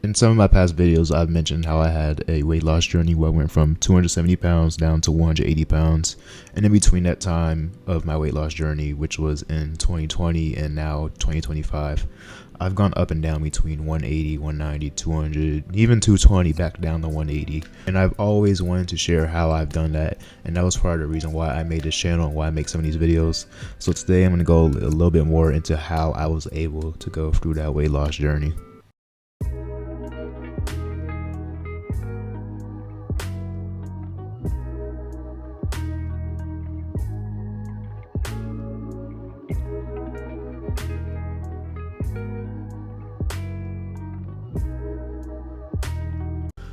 In some of my past videos, I've mentioned how I had a weight loss journey where I went from 270 pounds down to 180 pounds. And in between that time of my weight loss journey, which was in 2020 and now 2025, I've gone up and down between 180, 190, 200, even 220 back down to 180. And I've always wanted to share how I've done that. And that was part of the reason why I made this channel and why I make some of these videos. So today I'm going to go a little bit more into how I was able to go through that weight loss journey.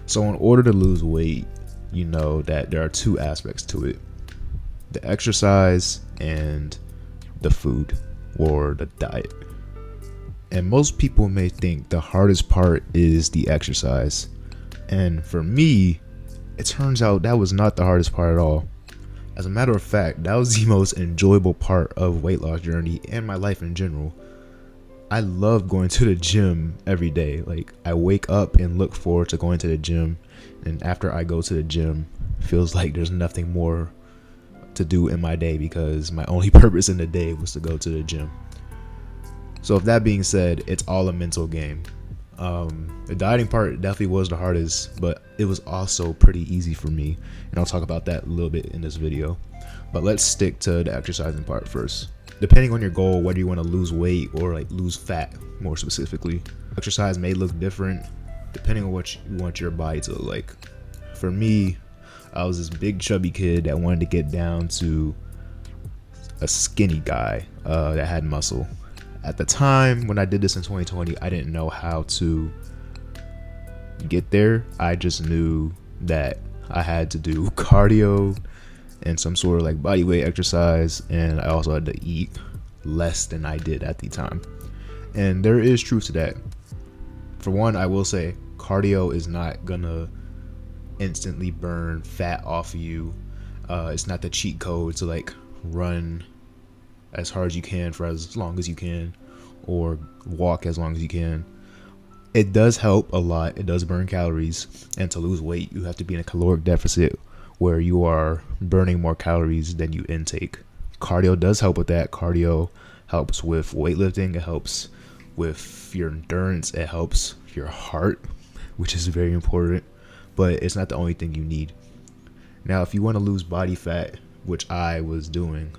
So in order to lose weight, you know that there are two aspects to it: the exercise and the food or the diet. And most people may think the hardest part is the exercise. And for me, it turns out that was not the hardest part at all. As a matter of fact, that was the most enjoyable part of weight loss journey and my life in general. I love going to the gym every day. Like, I wake up and look forward to going to the gym, and after I go to the gym, feels like there's nothing more to do in my day because my only purpose in the day was to go to the gym. So with that being said, it's all a mental game. The dieting part definitely was the hardest, but it was also pretty easy for me, and I'll talk about that a little bit in this video. But let's stick to the exercising part first. Depending on your goal, whether you want to lose weight or like lose fat more specifically, exercise may look different depending on what you want your body to look like. For me, I was this big chubby kid that wanted to get down to a skinny guy that had muscle. At the time when I did this in 2020, I didn't know how to get there. I just knew that I had to do cardio and some sort of like body weight exercise, and I also had to eat less than I did at the time. And there is truth to that. For one, I will say cardio is not gonna instantly burn fat off of you. It's not the cheat code to like run as hard as you can for as long as you can, or walk as long as you can. It does help a lot. It does burn calories, and to lose weight, you have to be in a caloric deficit where you are burning more calories than you intake. Cardio does help with that. Cardio helps with weightlifting. It helps with your endurance. It helps your heart, which is very important, but it's not the only thing you need. Now, if you want to lose body fat, which I was doing,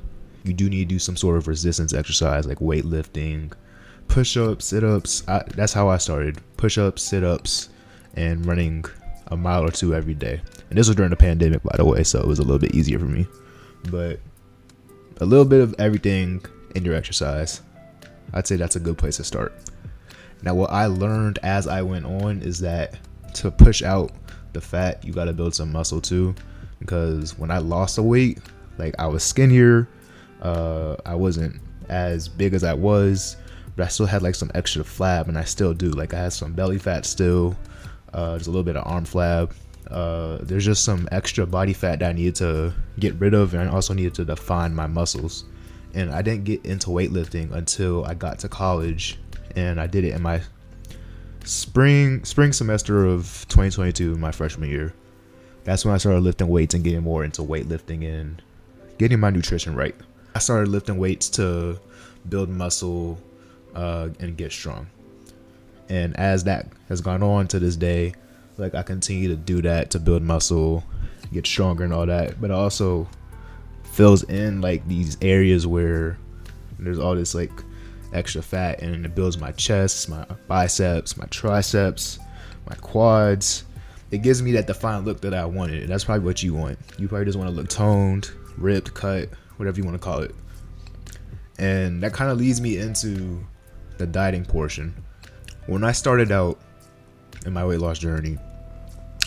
you do need to do some sort of resistance exercise like weightlifting, push-ups, sit-ups. That's how I started. Push-ups, sit-ups, and running a mile or two every day. And this was during the pandemic, by the way, so it was a little bit easier for me. But a little bit of everything in your exercise, I'd say that's a good place to start. Now, what I learned as I went on is that to push out the fat, you got to build some muscle too. Because when I lost the weight, like, I was skinnier, I wasn't as big as I was, but I still had like some extra flab, and I still do. Like, I had some belly fat still, there's a little bit of arm flab. There's just some extra body fat that I needed to get rid of, and I also needed to define my muscles. And I didn't get into weightlifting until I got to college, and I did it in my spring semester of 2022, my freshman year. That's when I started lifting weights and getting more into weightlifting and getting my nutrition right. I started lifting weights to build muscle and get strong. And as that has gone on to this day, like, I continue to do that to build muscle, get stronger and all that, but it also fills in like these areas where there's all this like extra fat, and it builds my chest, my biceps, my triceps, my quads. It gives me that defined look that I wanted, and that's probably what you want. You probably just want to look toned, ripped, cut, whatever you want to call it. And that kind of leads me into the dieting portion. When I started out in my weight loss journey,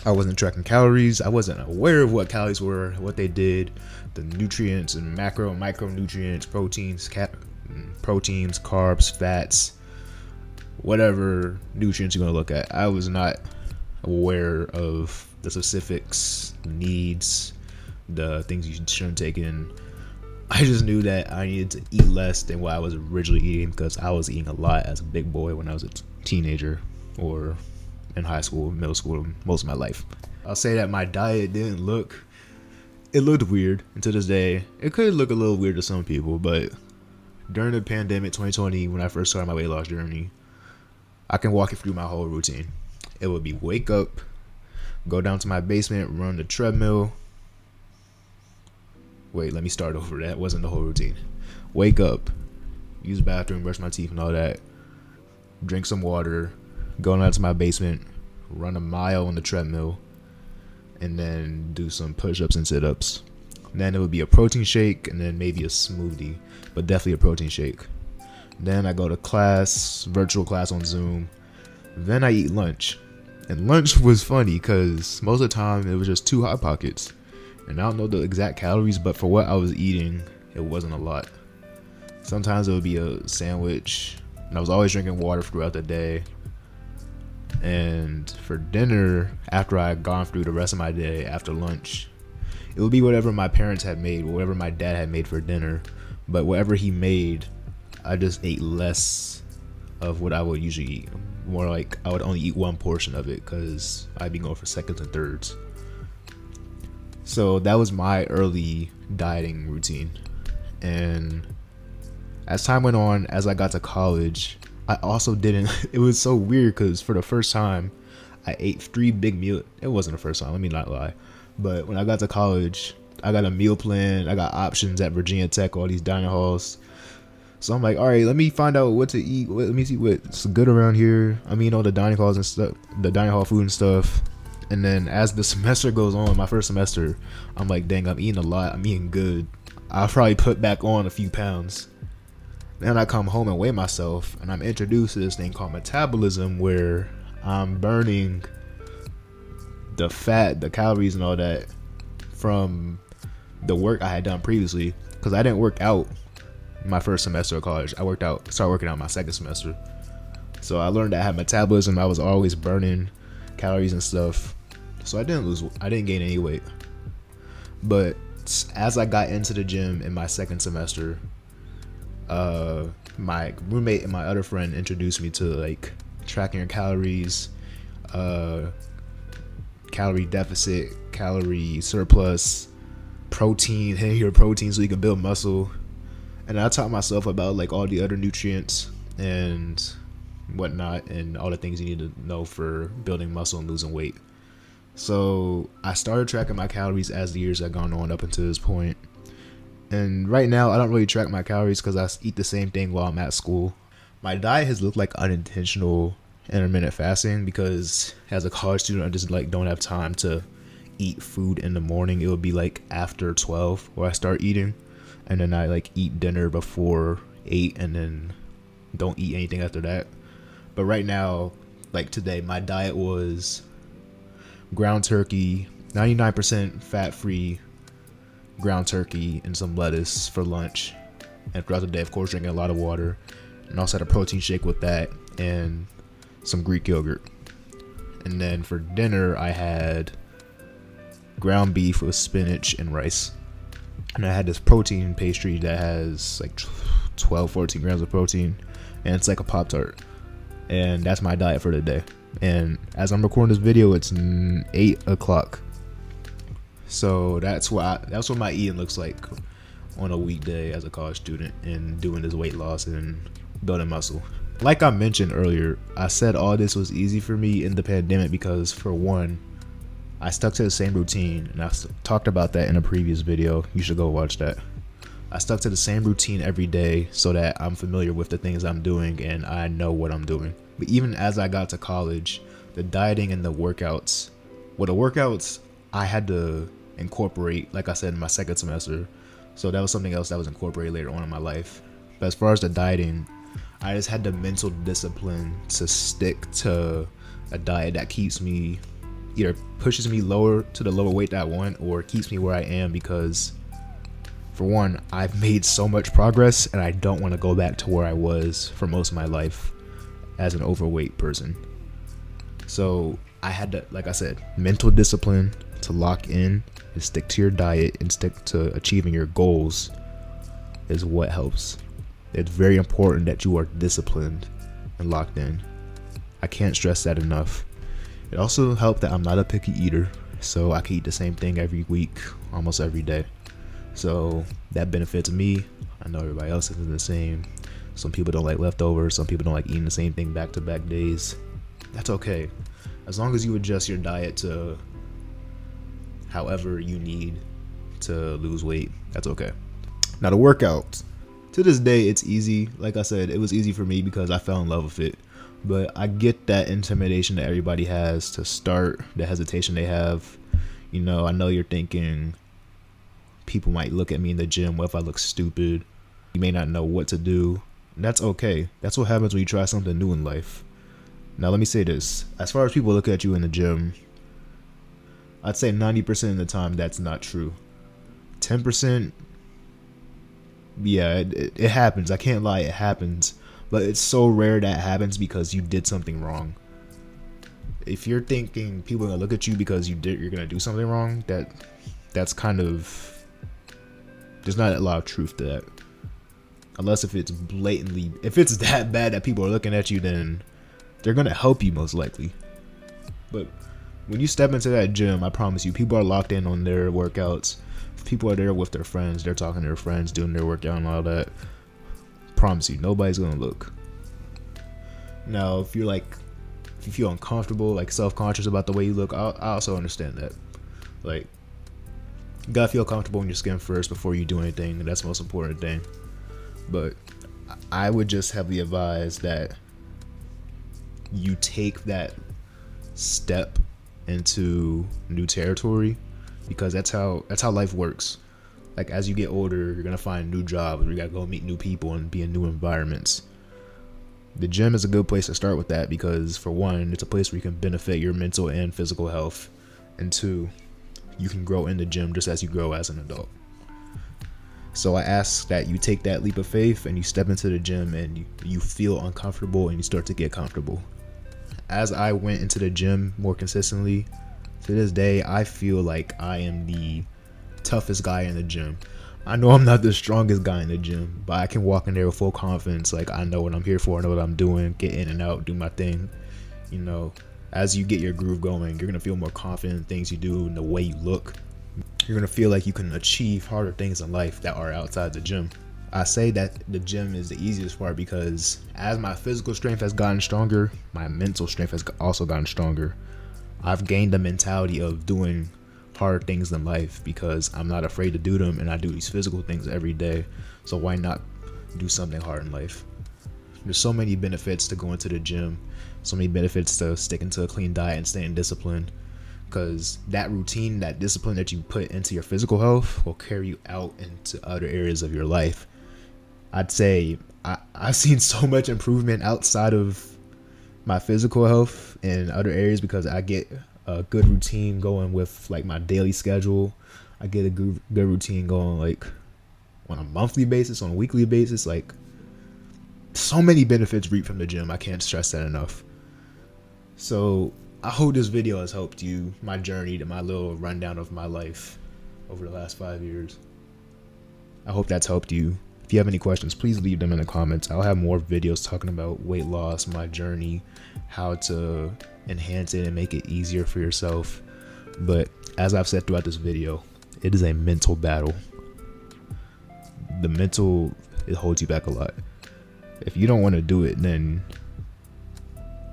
I wasn't tracking calories. I wasn't aware of what calories were, what they did, the nutrients and macro and micronutrients, proteins, carbs, fats, whatever nutrients you're going to look at. I was not aware of the specifics, needs, the things you shouldn't take in. I just knew that I needed to eat less than what I was originally eating, because I was eating a lot as a big boy when I was a teenager, or in high school, middle school, most of my life. I'll say that my diet it looked weird. And to this day, it could look a little weird to some people, but during the pandemic 2020, when I first started my weight loss journey, I can walk you through my whole routine. It would be wake up, go down to my basement, run the treadmill. Wait, let me start over. That wasn't the whole routine. Wake up, use the bathroom, brush my teeth and all that, drink some water, go down to my basement, run a mile on the treadmill, and then do some push-ups and sit-ups. Then it would be a protein shake and then maybe a smoothie, but definitely a protein shake. Then I go to class, virtual class on Zoom. Then I eat lunch. And lunch was funny because most of the time it was just 2 Hot Pockets. And I don't know the exact calories, but for what I was eating, it wasn't a lot. Sometimes it would be a sandwich, and I was always drinking water throughout the day. And for dinner, after I had gone through the rest of my day, after lunch, it would be whatever my parents had made, whatever my dad had made for dinner. But whatever he made, I just ate less of what I would usually eat. More like I would only eat one portion of it because I'd be going for seconds and thirds. So that was my early dieting routine. And as time went on, as I got to college, I also didn't. It was so weird because for the first time, I ate 3 big meals. It wasn't the first time, let me not lie. But when I got to college, I got a meal plan. I got options at Virginia Tech, all these dining halls. So I'm like, all right, let me find out what to eat. Let me see what's good around here. I mean, all the dining halls and stuff, the dining hall food and stuff. And then as the semester goes on, my first semester, I'm like, dang, I'm eating a lot. I'm eating good. I'll probably put back on a few pounds. Then I come home and weigh myself, and I'm introduced to this thing called metabolism, where I'm burning the fat, the calories and all that from the work I had done previously. Because I didn't work out my first semester of college. I started working out my second semester. So I learned that I had metabolism. I was always burning calories and stuff. So I didn't gain any weight. But as I got into the gym in my second semester, my roommate and my other friend introduced me to like tracking your calories, calorie deficit, calorie surplus, protein, hitting your protein so you can build muscle. And I taught myself about like all the other nutrients and whatnot and all the things you need to know for building muscle and losing weight. So I started tracking my calories as the years had gone on up until this point. And right now I don't really track my calories because I eat the same thing while I'm at school. My diet has looked like unintentional intermittent fasting because as a college student I just like don't have time to eat food in the morning. It would be like after 12 where I start eating, and then I like eat dinner before 8 and then don't eat anything after that. But right now, like today, my diet was ground turkey, 99% fat-free ground turkey and some lettuce for lunch. And throughout the day, of course, drinking a lot of water. And also had a protein shake with that and some Greek yogurt. And then for dinner, I had ground beef with spinach and rice. And I had this protein pastry that has like 12, 14 grams of protein. And it's like a Pop-Tart. And that's my diet for the day. And as I'm recording this video, it's 8 o'clock. So that's what my eating looks like on a weekday as a college student and doing this weight loss and building muscle. Like I mentioned earlier, I said all this was easy for me in the pandemic because, for one, I stuck to the same routine, and I talked about that in a previous video. You should go watch that. I stuck to the same routine every day so that I'm familiar with the things I'm doing and I know what I'm doing. But even as I got to college, the dieting and the workouts, I had to incorporate, like I said, in my second semester. So that was something else that was incorporated later on in my life. But as far as the dieting, I just had the mental discipline to stick to a diet that keeps me, either pushes me lower to the lower weight that I want or keeps me where I am, because for one, I've made so much progress and I don't want to go back to where I was for most of my life as an overweight person. So I had to, like I said, mental discipline to lock in and stick to your diet and stick to achieving your goals is what helps. It's very important that you are disciplined and locked in. I can't stress that enough. It also helped that I'm not a picky eater, so I can eat the same thing every week, almost every day. So that benefits me. I know everybody else isn't the same. Some people don't like leftovers. Some people don't like eating the same thing back-to-back days. That's okay. As long as you adjust your diet to however you need to lose weight, that's okay. Now the workouts. To this day, it's easy. Like I said, it was easy for me because I fell in love with it. But I get that intimidation that everybody has to start, the hesitation they have. You know, I know you're thinking people might look at me in the gym. What if I look stupid? You may not know what to do. That's okay. That's what happens when you try something new in life. Now, let me say this. As far as people look at you in the gym, I'd say 90% of the time that's not true. 10%, yeah, it happens. I can't lie, it happens. But it's so rare that happens because you did something wrong. If you're thinking people are gonna look at you because you're gonna do something wrong, that's kind of, there's not a lot of truth to that. Unless if it's that bad that people are looking at you, then they're gonna help you most likely. But when you step into that gym, I promise you, people are locked in on their workouts. If people are there with their friends, they're talking to their friends, doing their workout and all that. Promise you, nobody's gonna look. Now, if you feel uncomfortable, like self-conscious about the way you look, I also understand that. Like, you gotta feel comfortable in your skin first before you do anything, and that's the most important thing. But I would just heavily advise that you take that step into new territory, because that's how life works. Like, as you get older, you're gonna find new jobs, or you gotta go meet new people and be in new environments. The gym is a good place to start with that because, for one, it's a place where you can benefit your mental and physical health, and two, you can grow in the gym just as you grow as an adult. So I ask that you take that leap of faith and you step into the gym and you feel uncomfortable and you start to get comfortable. As I went into the gym more consistently, to this day, I feel like I am the toughest guy in the gym. I know I'm not the strongest guy in the gym, but I can walk in there with full confidence. Like, I know what I'm here for, I know what I'm doing, get in and out, do my thing. You know, as you get your groove going, you're gonna feel more confident in things you do and the way you look. You're gonna feel like you can achieve harder things in life that are outside the gym. I say that the gym is the easiest part because as my physical strength has gotten stronger, my mental strength has also gotten stronger. I've gained the mentality of doing hard things in life because I'm not afraid to do them, and I do these physical things every day. So why not do something hard in life? There's so many benefits to going to the gym, so many benefits to sticking to a clean diet and staying disciplined, because that routine, that discipline that you put into your physical health will carry you out into other areas of your life. I'd say I've seen so much improvement outside of my physical health in other areas because I get a good routine going with like my daily schedule. I get a good routine going like on a monthly basis, on a weekly basis. Like, so many benefits reap from the gym. I can't stress that enough. So I hope this video has helped you, my journey, to my little rundown of my life over the last 5 years. I hope that's helped you. If you have any questions, please leave them in the comments. I'll have more videos talking about weight loss, my journey, how to enhance it and make it easier for yourself. But as I've said throughout this video, it is a mental battle. The mental, it holds you back a lot. If you don't want to do it, then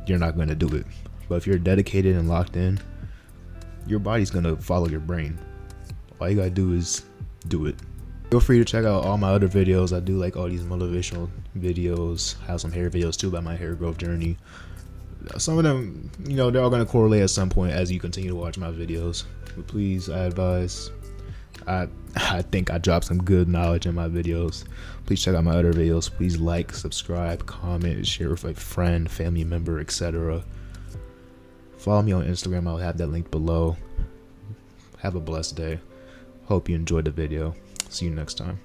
you're not going to do it. But if you're dedicated and locked in, your body's going to follow your brain. All you got to do is do it. Feel free to check out all my other videos. I do like all these motivational videos. I have some hair videos too about my hair growth journey. Some of them, you know, they're all going to correlate at some point as you continue to watch my videos. But please, I advise, I think I dropped some good knowledge in my videos. Please check out my other videos. Please like, subscribe, comment, share with a friend, family member, etc. Follow me on Instagram. I'll have that link below. Have a blessed day. Hope you enjoyed the video. See you next time.